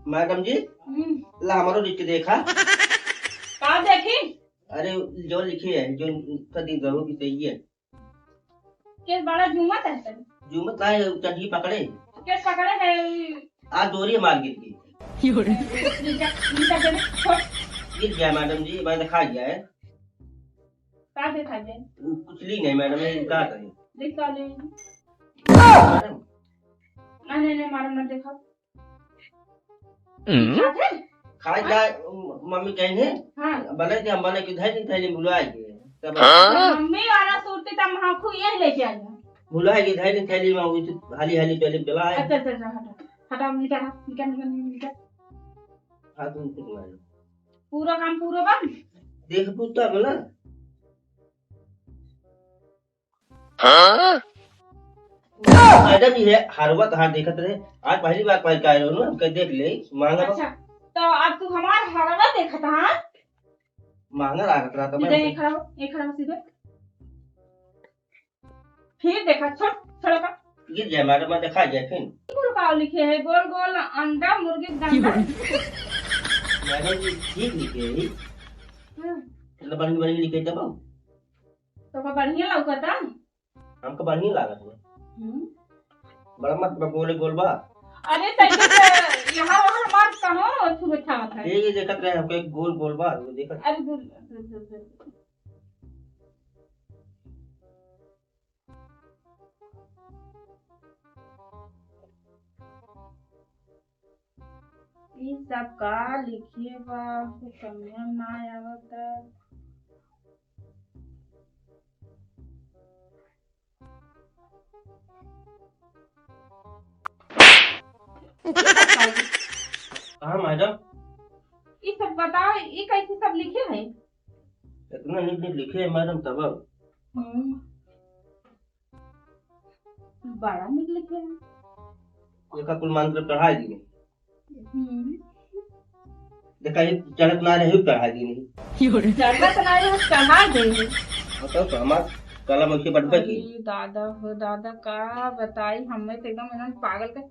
Madam जी ला हमारो लिख के देखा। का देखी? अरे जो लिखी है जो कदी जरूर भी सही है। केस बड़ा झूमत है सर। जुमत लाए चढ़ी पकड़े। केस पकड़े है। आज दोरी मार गिर गई। नीचा दे छोड़। गिर गया मैडम जी, मैंने दिखा दिया है। का देखा जाए? कुछ ली नहीं मैडम, ये क्या करें दिखा ले। मैडम। नहीं मारो ना देखा। खा जाए मम्मी कहेंगे। हाँ। बने थे हम बने कि धैर्य धैर्य भुलाएंगे। मम्मी वाला सूरती तब हम को ये लेके आ जा। भुलाएंगे धैर्य थैली में उस हाली हाली पहले चलाए। अच्छा हटा निकल। हाँ तुम कुछ मैडम। पूरा काम पूरा बन। देख पूछता बोला। मैडम ये हरवत हार देखत रहे। आज पहली बार पाई का आयो ना, कह देख ले मांगा। अच्छा तो अब तू हमार हरवा देखता हां। मांगा रहा था मैं। एक खड़ा हो सीधे। फिर देखा छोड़ का। गिर जाए मैडम, मैं दिखा जाए फिर। गोल का लिखे है गोल गोल अंडा मुर्गी गंडा। मैडम जी ठीक लिखे है। मतलब बनी बनी लिखे तब तो का बढ़िया लौकता। हमको बढ़िया लागत है। बड़ा मत बोले गोलबा। अरे तैसे यहाँ वहाँ हमार कहाँ तू बैठा था। ये देखत रहे हमको एक गोल गोलबा वो देखत। अरे ये सब का लिखिए बा समझ ना आवता। हाँ मैडम। ये सब बताओ ये कैसे सब लिखे हैं? इतना नीट लिखे है मैडम तब। बड़ा नीट लिखे हैं। ये का कुल मंत्र पढ़ा दी। देखा ये चलत ना रहे पढ़ा दी नहीं। चलत ना रहे चढ़ा दे। तो हमार कलम से बढ़ की। दादा हो दादा का बताई हमें तो एकदम इन्होंने पागल कर